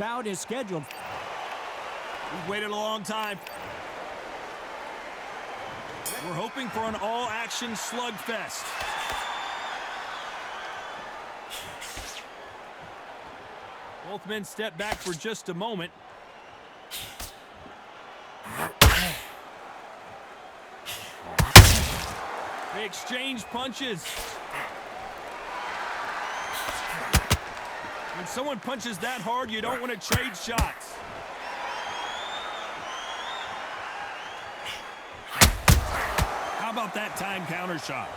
bout is scheduled. We've waited a long time. We're hoping for an all-action slugfest. Both men step back for just a moment. They exchange punches. When someone punches that hard, you don't want to trade shots. How about that time counter shot?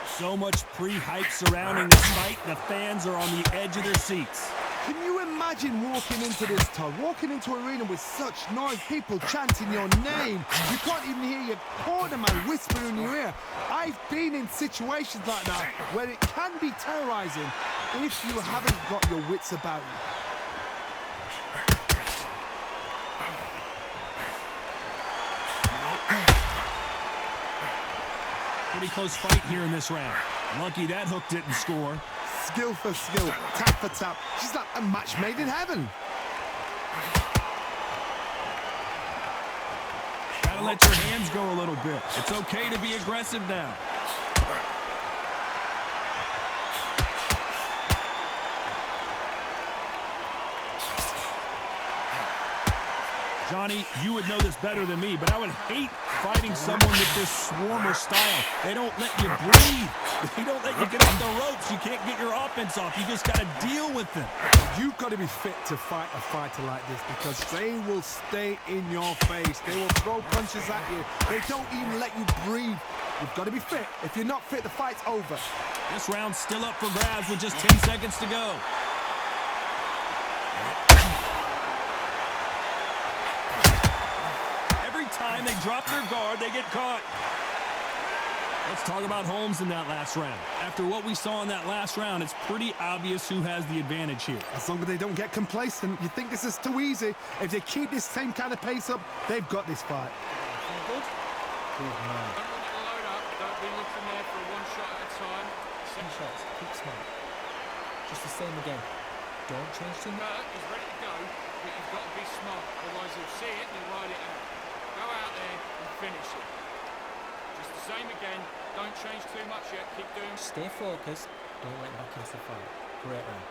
So much pre-hype surrounding this fight, the fans are on the edge of their seats. Can you imagine walking into this town, walking into an arena with such noise, people chanting your name? You can't even hear your corner man whisper in your ear. I've been in situations like that where it can be terrorizing if you haven't got your wits about you. Pretty close fight here in this round. Lucky that hook didn't score. Skill for skill, tap for tap. She's like a match made in heaven. Gotta let your hands go a little bit. It's okay to be aggressive now. Johnny, you would know this better than me, but I would hate fighting someone with this swarmer style. They don't let you breathe. They don't let you get off the ropes. You can't get your offense off. You just got to deal with them. You've got to be fit to fight a fighter like this because they will stay in your face. They will throw punches at you. They don't even let you breathe. You've got to be fit. If you're not fit, the fight's over. This round's still up for grabs with just 10 seconds to go. Time they drop their guard, they get caught. Let's talk about Holmes in that last round. After what we saw in that last round, it's pretty obvious who has the advantage here. As long as they don't get complacent, you think this is too easy. If they keep this same kind of pace up, they've got this fight. Good man. Don't want to load up. Don't be looking there for one shot at a time. 10 shots. Keep smart. Just the same again. Don't change too much. Kurt is ready to go, but you've got to be smart. Otherwise he'll see it and he'll ride it out. Go out there and finish it. Just the same again. Don't change too much yet. Keep doing. Stay focused. Don't let back into the fight. Great round.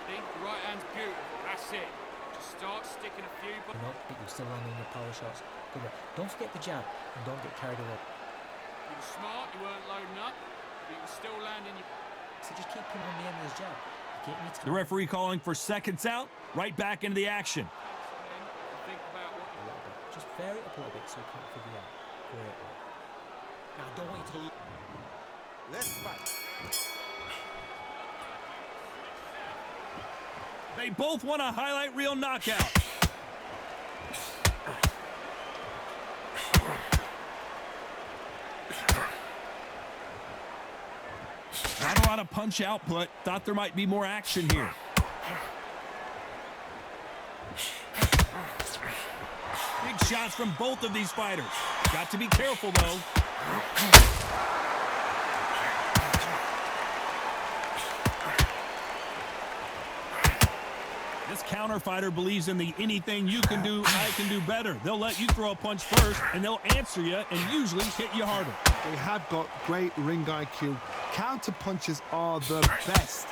The right hand's beautiful. That's it. Just start sticking a few. You know, but you're still landing your power shots. Good work. Don't forget the jab and don't get carried away. You were smart. You weren't loading up. But you were still landing your. So just keep putting on the end of his jab. The referee calling for seconds out. Right back into the action. Think about what you Just vary it up a little bit so you can't figure it out. Great. Now, I don't want you to... Let's fight. They both want a highlight reel knockout. Not a lot of punch output. Thought there might be more action here. Big shots from both of these fighters. Got to be careful, though. This counter fighter believes in the anything you can do, I can do better. They'll let you throw a punch first, and they'll answer you and usually hit you harder. They have got great ring IQ. Counter punches are the best.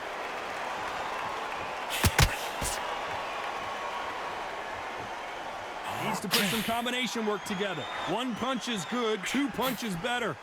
Needs to put some combination work together. One punch is good, two punches better.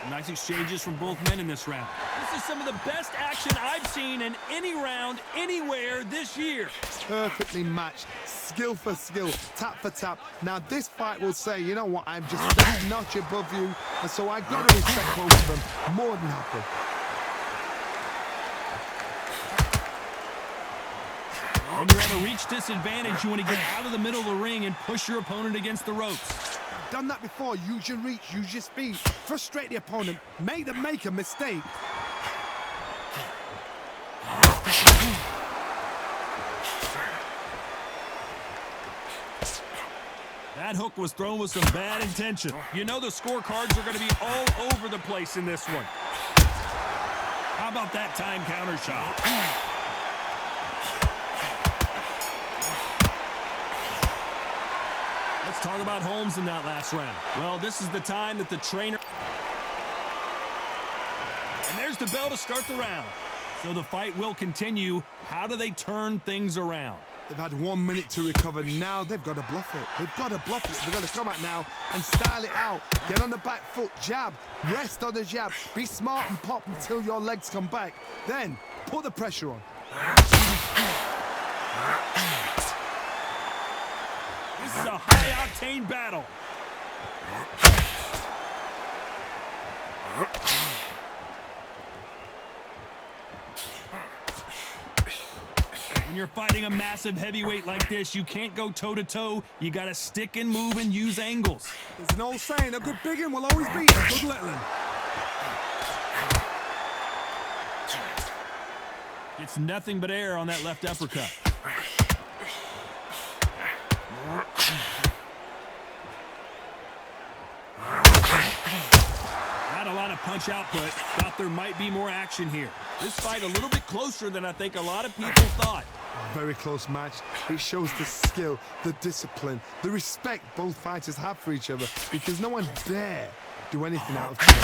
Nice exchanges from both men in this round. This is some of the best action I've seen in any round, anywhere this year. Perfectly matched, skill for skill, tap for tap. Now this fight will say, you know what, I'm just that notch above you, and so I've got to respect both of them more than happy. When you're at a reach disadvantage, you want to get out of the middle of the ring and push your opponent against the ropes. Done that before. Use your reach, use your speed, frustrate the opponent, make them make a mistake. That hook was thrown with some bad intention. You know the scorecards are going to be all over the place in this one. How about that time counter shot? Let's talk about Holmes in that last round. Well, this is the time that the trainer... And there's the bell to start the round. So the fight will continue. How do they turn things around? They've had 1 minute to recover. Now they've got to bluff it. They've got to bluff it. They've got to come out now and style it out. Get on the back foot, jab, rest on the jab. Be smart and pop until your legs come back. Then put the pressure on. This is a high-octane battle. When you're fighting a massive heavyweight like this, you can't go toe-to-toe. You got to stick and move and use angles. There's an old saying, a good big one will always beat a good little one. It's nothing but air on that left uppercut. Not a lot of punch output. Thought there might be more action here. This fight a little bit closer than I think a lot of people thought. Very close match. It shows the skill, the discipline, the respect both fighters have for each other because no one dare do anything out of turn.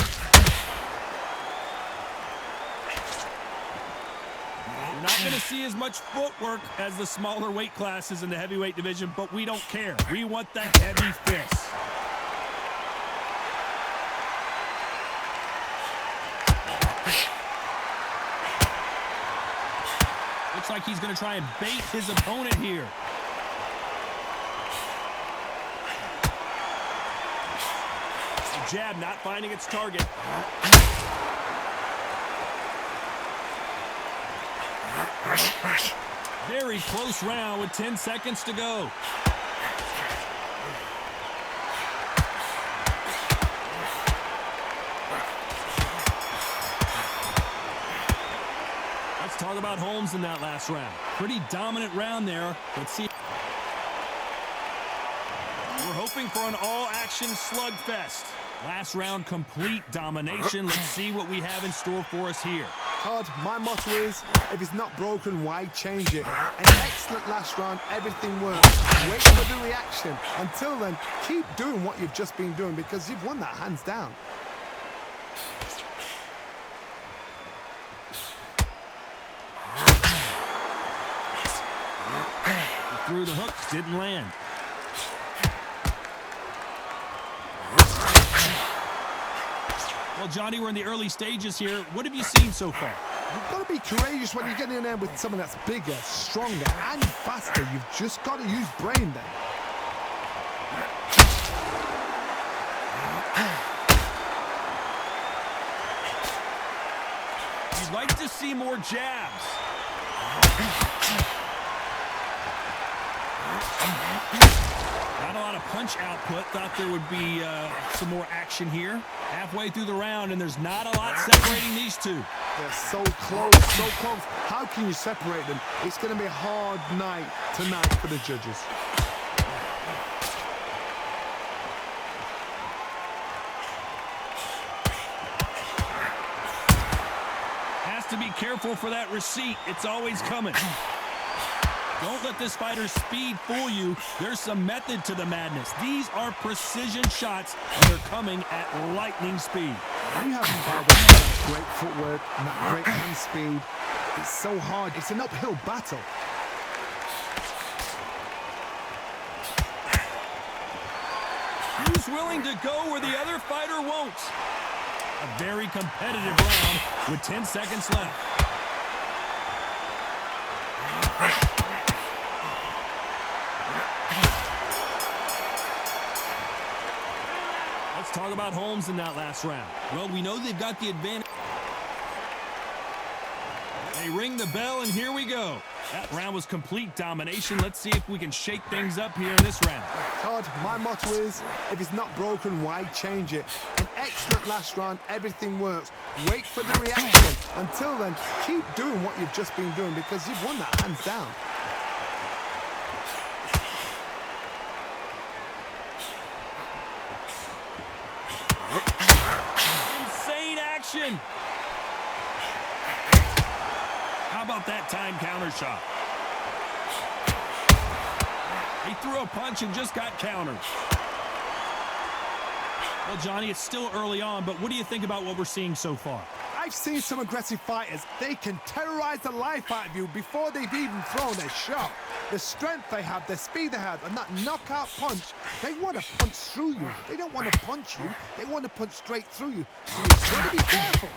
You're not going to see as much footwork as the smaller weight classes in the heavyweight division, but we don't care. We want the heavy fists. Looks like he's going to try and bait his opponent here. The jab not finding its target. Very close round with 10 seconds to go. Let's talk about Holmes in that last round. Pretty dominant round there. Let's see. We're hoping for an all-action slugfest. Last round, complete domination. Let's see what we have in store for us here. Todd, my motto is, if it's not broken, why change it? An excellent last round, everything works. Wait for the reaction. Until then, keep doing what you've just been doing because you've won that hands down. He threw the hook, didn't land. Well, Johnny, we're in the early stages here. What have you seen so far? You've got to be courageous when you get in there with someone that's bigger, stronger, and faster. You've just got to use brain then. You'd like to see more jabs. Not a lot of punch output. Thought there would be some more action here. Halfway through the round, and there's not a lot separating these two. They're so close, so close. How can you separate them? It's going to be a hard night tonight for the judges. Has to be careful for that receipt. It's always coming. Don't let this fighter's speed fool you. There's some method to the madness. These are precision shots, and they're coming at lightning speed. When you have a fight with that great footwork and that great hand speed, it's so hard. It's an uphill battle. Who's willing to go where the other fighter won't? A very competitive round with 10 seconds left. Let's talk about Holmes in that last round. Well, we know they've got the advantage. They ring the bell, and here we go. That round was complete domination. Let's see if we can shake things up here in this round. Todd, my motto is, if it's not broken, why change it? An excellent last round, everything works. Wait for the reaction. Until then, keep doing what you've just been doing because you've won that hands down. action. How about that time counter shot? He threw a punch and just got countered. Well, Johnny, it's still early on, but what do you think about what we're seeing so far? I've seen some aggressive fighters. They can terrorize the life out of you before they've even thrown a shot. The strength they have, the speed they have, and that knockout punch, they want to punch through you. They don't want to punch you. They want to punch straight through you. So you've got to be careful.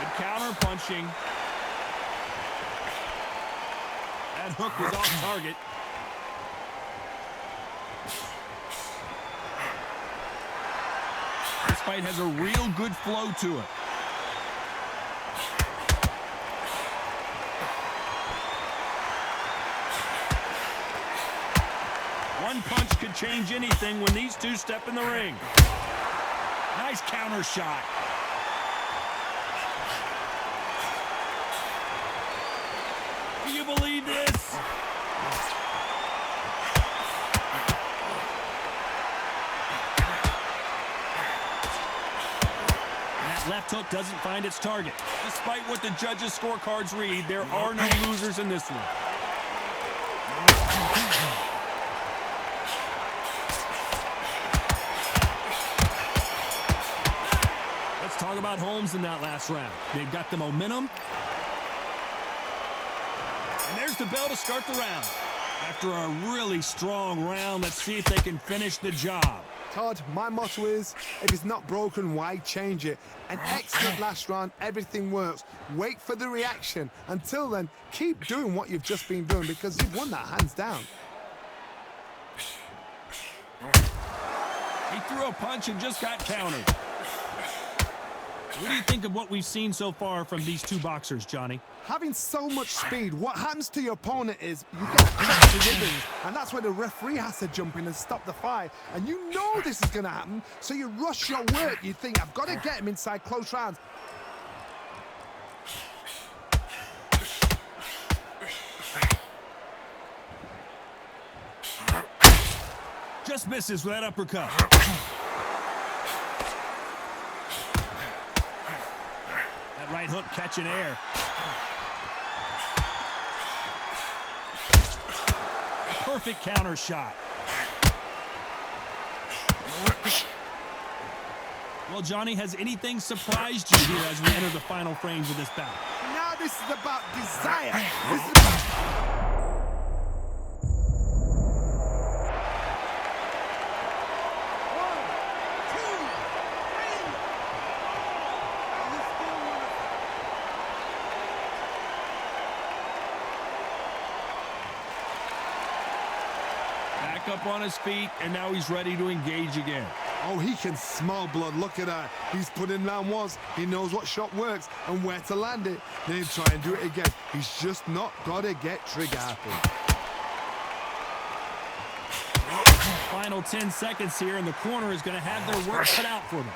Good counter punching. That hook was off target. This fight has a real good flow to it. One punch could change anything when these two step in the ring. Nice counter shot. Do you believe this? That left hook doesn't find its target. Despite what the judges' scorecards read, there are no losers in this one. Let's talk about Holmes in that last round. They've got the momentum. And there's the bell to start the round. After a really strong round, let's see if they can finish the job. Todd, my motto is, if it's not broken, why change it? An excellent last round, everything works. Wait for the reaction. Until then, keep doing what you've just been doing because you've won that hands down. He threw a punch and just got countered. What do you think of what we've seen so far from these two boxers, Johnny? Having so much speed, what happens to your opponent is you get cracked to ribbons, and that's where the referee has to jump in and stop the fight. And you know this is going to happen, so you rush your work. You think, I've got to get him inside close rounds. Just misses with that uppercut. That right hook catching air. Perfect counter shot. Well, Johnny, has anything surprised you here as we enter the final frames of this bout? Now this is about desire. This is about... Up on his feet, and now he's ready to engage again. Oh, he can smell blood. Look at that. He's put in round once. He knows what shot works and where to land it. Then he'll try and do it again. He's just not got to get trigger happy. Final 10 seconds here, and the corner is going to have their work cut out for them.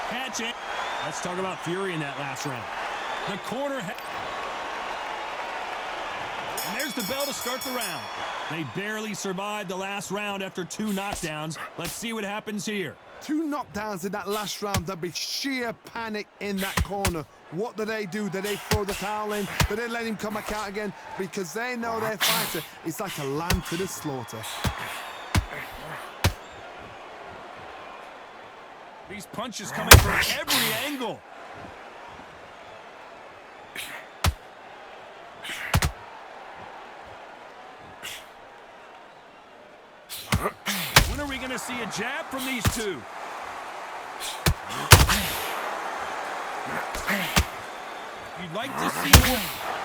Catch it. Let's talk about Fury in that last round. The corner. And there's the bell to start the round. They barely survived the last round after 2 knockdowns. Let's see what happens here. 2 knockdowns in that last round. There'll be sheer panic in that corner. What do? Do they throw the towel in? Do they let him come back out again? Because they know their fighter is like a lamb to the slaughter. These punches coming from every angle. When are we going to see a jab from these two? You'd like to see one.